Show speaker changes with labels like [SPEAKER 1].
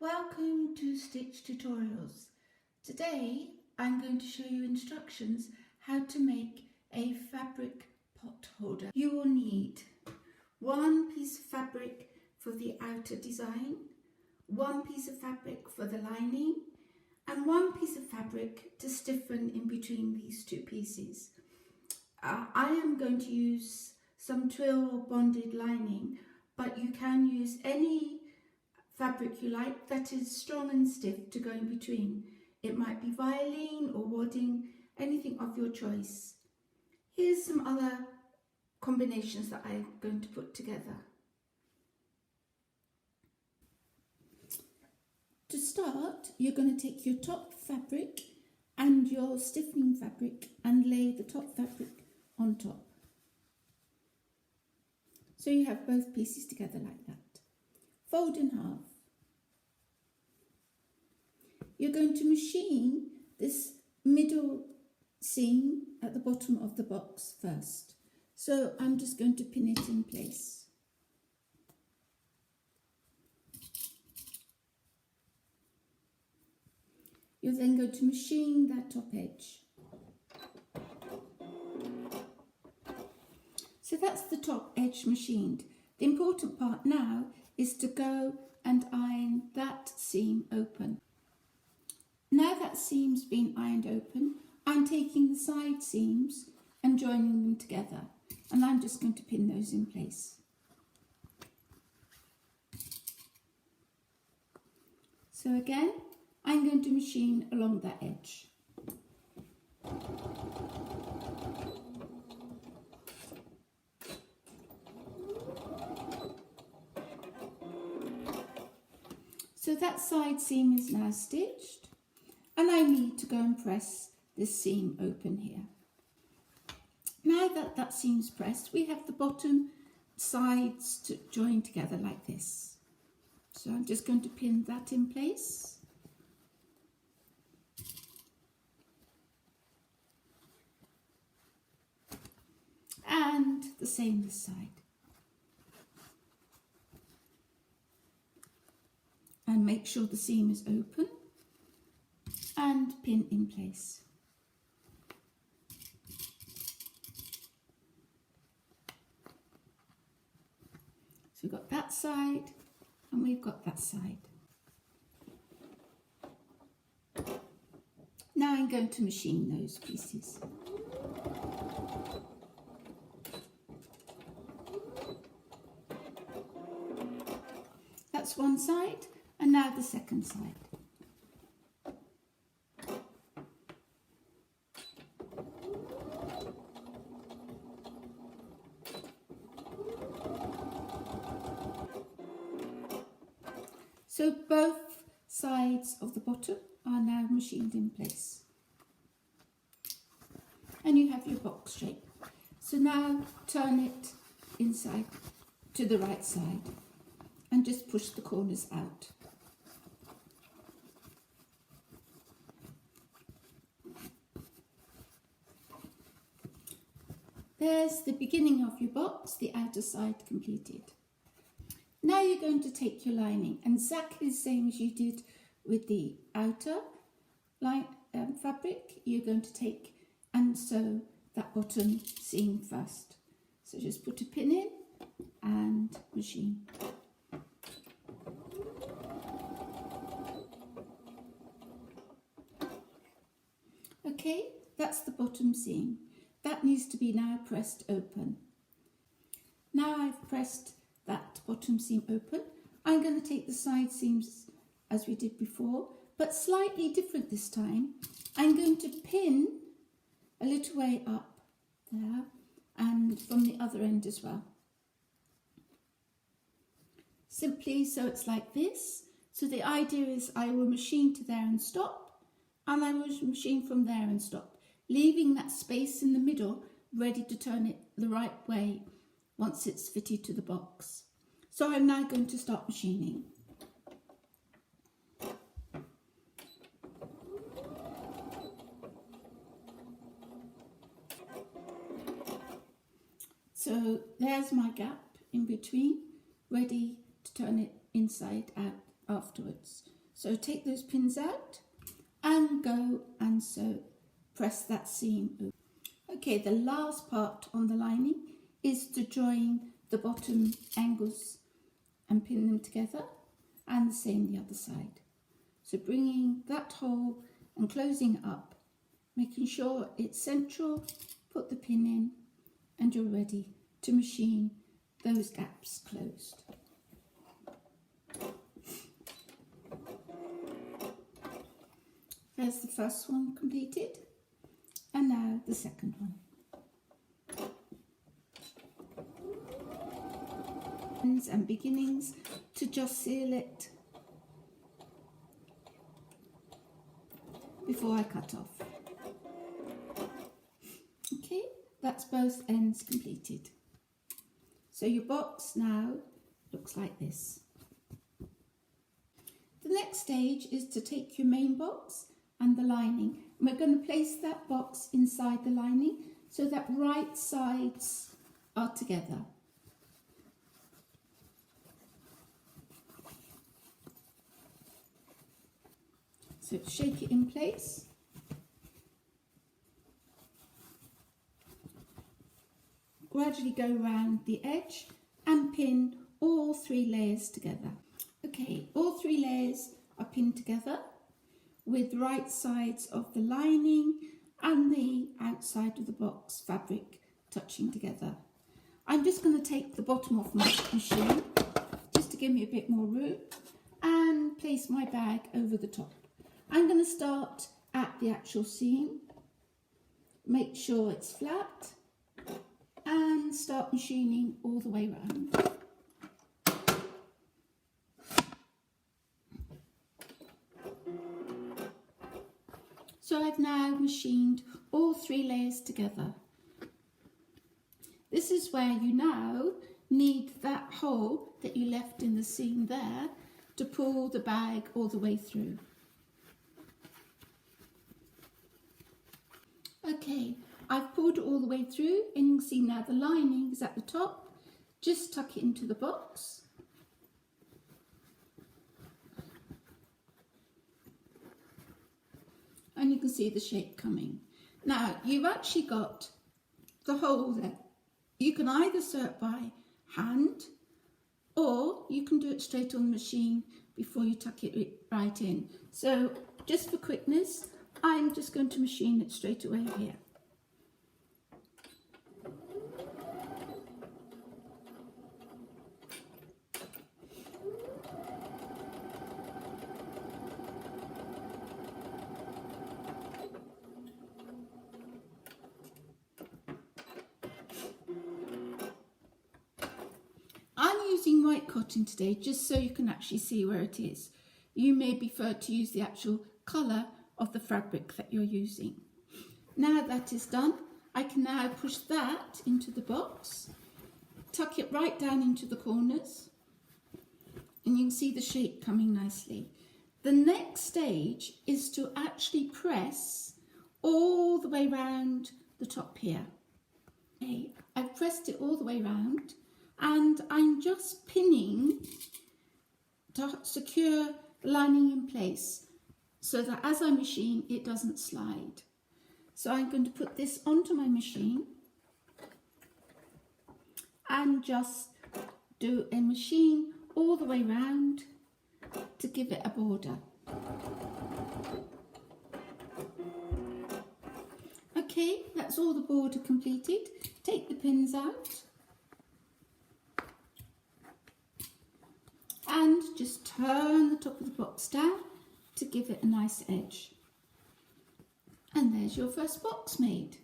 [SPEAKER 1] Welcome to Stitch Tutorials. Today I'm going to show you instructions how to make a fabric pot holder. You will need one piece of fabric for the outer design, one piece of fabric for the lining, and one piece of fabric to stiffen in between these two pieces. I am going to use some twill or bonded lining, but you can use any fabric you like that is strong and stiff to go in between. It might be Violin or wadding, anything of your choice. Here's some other combinations that I'm going to put together. To start, you're going to take your top fabric and your stiffening fabric and lay the top fabric on top. So you have both pieces together like that. Fold in half. You're going to machine this middle seam at the bottom of the box first. So I'm just going to pin it in place. You're then going to machine that top edge. So that's the top edge machined. The important part now is to go and iron that seam open. Now that seam's been ironed open, I'm taking the side seams and joining them together, and I'm just going to pin those in place. So again, I'm going to machine along that edge. So that side seam is now stitched, and I need to go and press this seam open here. Now that that seam's pressed, we have the bottom sides to join together like this. So I'm just going to pin that in place. And the same this side. And make sure the seam is open and pin in place. So we've got that side and we've got that side. Now I'm going to machine those pieces. That's one side, and now the second side. So both sides of the bottom are now machined in place. And you have your box shape. So now turn it inside to the right side and just push the corners out. There's the beginning of your box, the outer side completed. Now you're going to take your lining, and exactly the same as you did with the outer fabric, you're going to take and sew that bottom seam first. So just put a pin in and machine. Okay, that's the bottom seam. That needs to be now pressed open. Now I've pressed that bottom seam open, I'm going to take the side seams as we did before, but slightly different this time. I'm going to pin a little way up there and from the other end as well. Simply so it's like this. So the idea is I will machine to there and stop, and I will machine from there and stop, leaving that space in the middle ready to turn it the right way once it's fitted to the box. So I'm now going to start machining. So there's my gap in between, ready to turn it inside out afterwards. So take those pins out and go and sew, press that seam. Okay, the last part on the lining is to join the bottom angles and pin them together, and the same the other side. So bringing that hole and closing it up, making sure it's central, put the pin in, and you're ready to machine those gaps closed. There's the first one completed, and now the second one. Ends and beginnings to just seal it before I cut off. Okay, that's both ends completed. So your box now looks like this. The next stage is to take your main box and the lining. And we're going to place that box inside the lining so that right sides are together. So shake it in place. Gradually go around the edge and pin all 3 layers together. Okay, all 3 layers are pinned together with right sides of the lining and the outside of the box fabric touching together. I'm just going to take the bottom off my machine just to give me a bit more room and place my bag over the top. I'm going to start at the actual seam, make sure it's flat, and start machining all the way around. So I've now machined all 3 layers together. This is where you now need that hole that you left in the seam there to pull the bag all the way through. Okay, I've pulled it all the way through, and you can see now the lining is at the top. Just tuck it into the box. And you can see the shape coming. Now, you've actually got the hole there. You can either sew it by hand, or you can do it straight on the machine before you tuck it right in. So, just for quickness, I'm just going to machine it straight away here. I'm using white cotton today just so you can actually see where it is. You may prefer to use the actual colour of the fabric that you're using. Now that is done, I can now push that into the box, tuck it right down into the corners, and you can see the shape coming nicely. The next stage is to actually press all the way round the top here. Okay, I've pressed it all the way round, and I'm just pinning to secure the lining in place so that as I machine it doesn't slide. So I'm going to put this onto my machine and just do a machine all the way round to give it a border. Okay, that's all the border completed. Take the pins out and just turn the top of the box down to give it a nice edge. And there's your first box made.